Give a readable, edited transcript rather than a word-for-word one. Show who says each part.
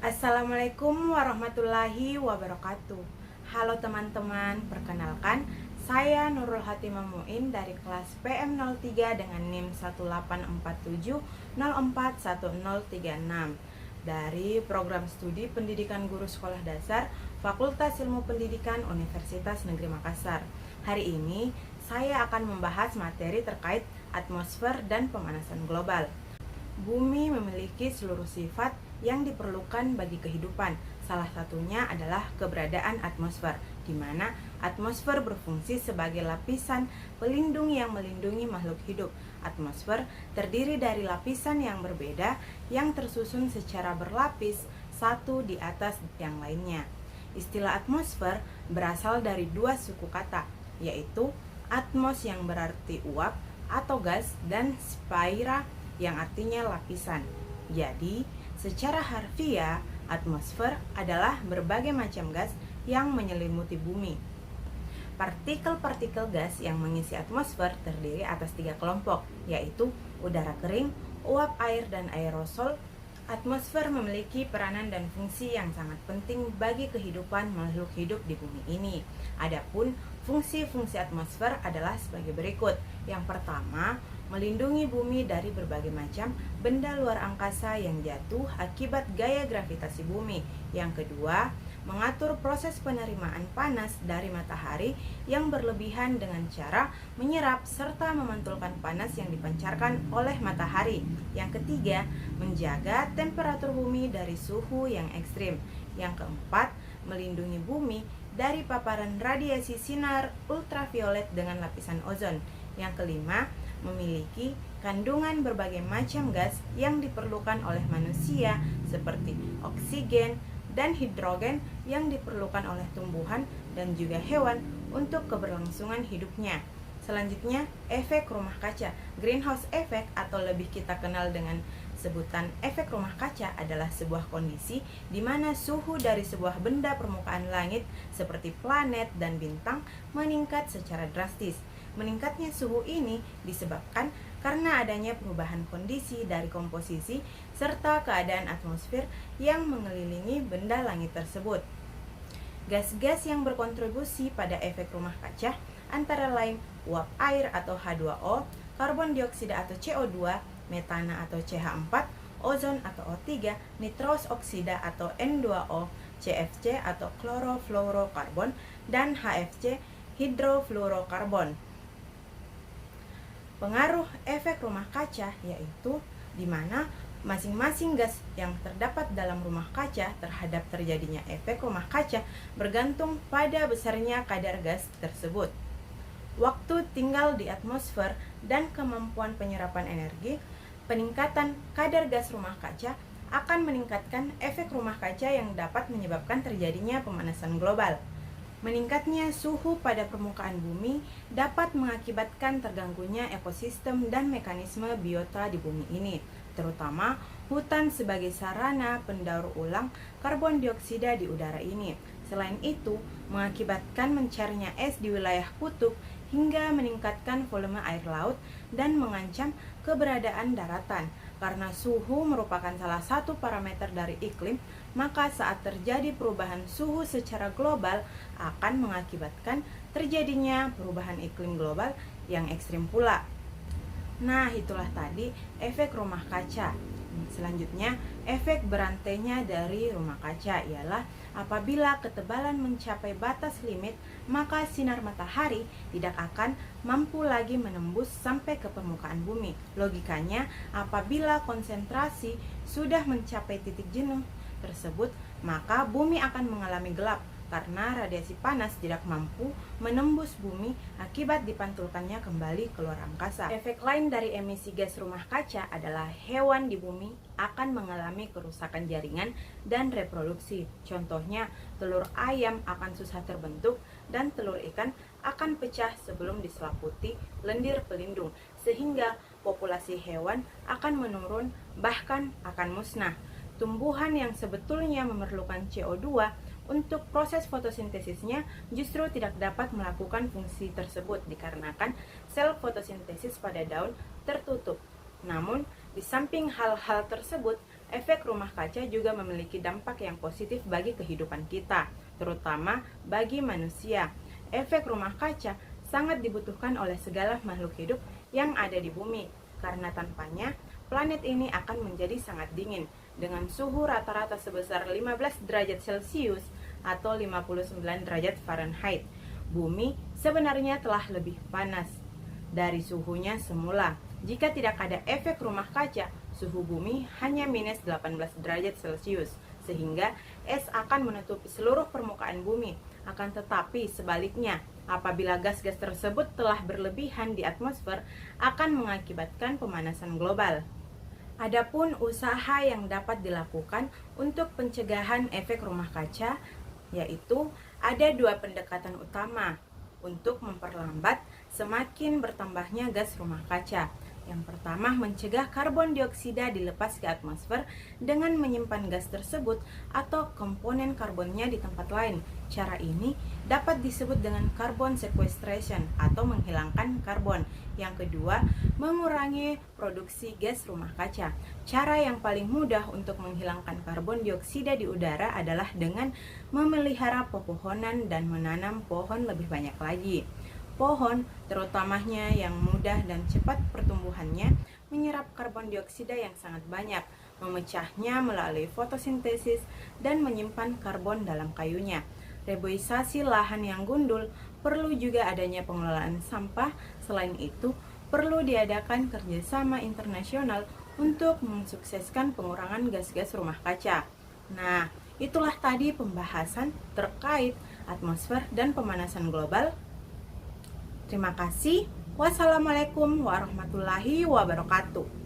Speaker 1: Assalamualaikum warahmatullahi wabarakatuh. Halo teman-teman, perkenalkan saya Nurul Hatimah Muin dari kelas PM03 dengan NIM 1847041036 dari Program Studi Pendidikan Guru Sekolah Dasar Fakultas Ilmu Pendidikan Universitas Negeri Makassar. Hari ini saya akan membahas materi terkait atmosfer dan pemanasan global. Bumi memiliki seluruh sifat yang diperlukan bagi kehidupan. Salah satunya adalah keberadaan atmosfer, di mana atmosfer berfungsi sebagai lapisan pelindung yang melindungi makhluk hidup. Atmosfer terdiri dari lapisan yang berbeda yang tersusun secara berlapis satu di atas yang lainnya. Istilah atmosfer berasal dari dua suku kata, yaitu atmos yang berarti uap atau gas dan sphaira yang artinya lapisan. Jadi, secara harfiah, atmosfer adalah berbagai macam gas yang menyelimuti bumi. Partikel-partikel gas yang mengisi atmosfer terdiri atas 3 kelompok, yaitu udara kering, uap air, dan aerosol. Atmosfer memiliki peranan dan fungsi yang sangat penting bagi kehidupan makhluk hidup di bumi ini. Adapun fungsi-fungsi atmosfer adalah sebagai berikut. Yang pertama, melindungi bumi dari berbagai macam benda luar angkasa yang jatuh akibat gaya gravitasi bumi. Yang kedua, mengatur proses penerimaan panas dari matahari yang berlebihan dengan cara menyerap serta memantulkan panas yang dipancarkan oleh matahari. Yang ketiga, menjaga temperatur bumi dari suhu yang ekstrim. Yang keempat, melindungi bumi dari paparan radiasi sinar ultraviolet dengan lapisan ozon. Yang kelima, memiliki kandungan berbagai macam gas yang diperlukan oleh manusia seperti oksigen dan hidrogen yang diperlukan oleh tumbuhan dan juga hewan untuk keberlangsungan hidupnya. Selanjutnya, efek rumah kaca. Greenhouse effect atau lebih kita kenal dengan sebutan efek rumah kaca adalah sebuah kondisi di mana suhu dari sebuah benda permukaan langit seperti planet dan bintang meningkat secara drastis. Meningkatnya suhu ini disebabkan karena adanya perubahan kondisi dari komposisi serta keadaan atmosfer yang mengelilingi benda langit tersebut. Gas-gas yang berkontribusi pada efek rumah kaca antara lain uap air atau H2O, karbon dioksida atau CO2, metana atau CH4, ozon atau O3, nitros oksida atau N2O, CFC atau klorofluorokarbon, dan HFC hidrofluorokarbon. Pengaruh efek rumah kaca yaitu di mana masing-masing gas yang terdapat dalam rumah kaca terhadap terjadinya efek rumah kaca bergantung pada besarnya kadar gas tersebut. Waktu tinggal di atmosfer dan kemampuan penyerapan energi, peningkatan kadar gas rumah kaca akan meningkatkan efek rumah kaca yang dapat menyebabkan terjadinya pemanasan global. Meningkatnya suhu pada permukaan bumi dapat mengakibatkan terganggunya ekosistem dan mekanisme biota di bumi ini, terutama hutan sebagai sarana pendaur ulang karbon dioksida di udara ini. Selain itu, mengakibatkan mencairnya es di wilayah kutub hingga meningkatkan volume air laut dan mengancam keberadaan daratan. Karena suhu merupakan salah satu parameter dari iklim, maka saat terjadi perubahan suhu secara global akan mengakibatkan terjadinya perubahan iklim global yang ekstrim pula. Nah, itulah tadi efek rumah kaca. Selanjutnya, efek berantainya dari rumah kaca ialah apabila ketebalan mencapai batas limit, maka sinar matahari tidak akan mampu lagi menembus sampai ke permukaan bumi. Logikanya, apabila konsentrasi sudah mencapai titik jenuh tersebut, maka bumi akan mengalami gelap karena radiasi panas tidak mampu menembus bumi akibat dipantulkannya kembali keluar angkasa. Efek lain dari emisi gas rumah kaca adalah hewan di bumi akan mengalami kerusakan jaringan dan reproduksi. Contohnya, telur ayam akan susah terbentuk dan telur ikan akan pecah sebelum diselaputi lendir pelindung, sehingga populasi hewan akan menurun bahkan akan musnah. Tumbuhan yang sebetulnya memerlukan CO2 untuk proses fotosintesisnya justru tidak dapat melakukan fungsi tersebut dikarenakan sel fotosintesis pada daun tertutup. Namun, di samping hal-hal tersebut, efek rumah kaca juga memiliki dampak yang positif bagi kehidupan kita, terutama bagi manusia. Efek rumah kaca sangat dibutuhkan oleh segala makhluk hidup yang ada di bumi, karena tanpanya planet ini akan menjadi sangat dingin dengan suhu rata-rata sebesar 15 derajat Celcius atau 59 derajat Fahrenheit. Bumi sebenarnya telah lebih panas dari suhunya semula. Jika tidak ada efek rumah kaca, suhu bumi hanya minus 18 derajat Celcius, sehingga es akan menutupi seluruh permukaan bumi. Akan tetapi sebaliknya, apabila gas-gas tersebut telah berlebihan di atmosfer, akan mengakibatkan pemanasan global. Adapun usaha yang dapat dilakukan untuk pencegahan efek rumah kaca, yaitu ada dua pendekatan utama untuk memperlambat semakin bertambahnya gas rumah kaca. Yang pertama, mencegah karbon dioksida dilepas ke atmosfer dengan menyimpan gas tersebut atau komponen karbonnya di tempat lain. Cara ini dapat disebut dengan carbon sequestration atau menghilangkan karbon. Yang kedua, mengurangi produksi gas rumah kaca. Cara yang paling mudah untuk menghilangkan karbon dioksida di udara adalah dengan memelihara pepohonan dan menanam pohon lebih banyak lagi. Pohon, terutamanya yang mudah dan cepat pertumbuhannya, menyerap karbon dioksida yang sangat banyak, memecahnya melalui fotosintesis, dan menyimpan karbon dalam kayunya. Reboisasi lahan yang gundul, perlu juga adanya pengelolaan sampah. Selain itu, perlu diadakan kerjasama internasional untuk mensukseskan pengurangan gas-gas rumah kaca. Nah, itulah tadi pembahasan terkait atmosfer dan pemanasan global. Terima kasih. Wassalamualaikum warahmatullahi wabarakatuh.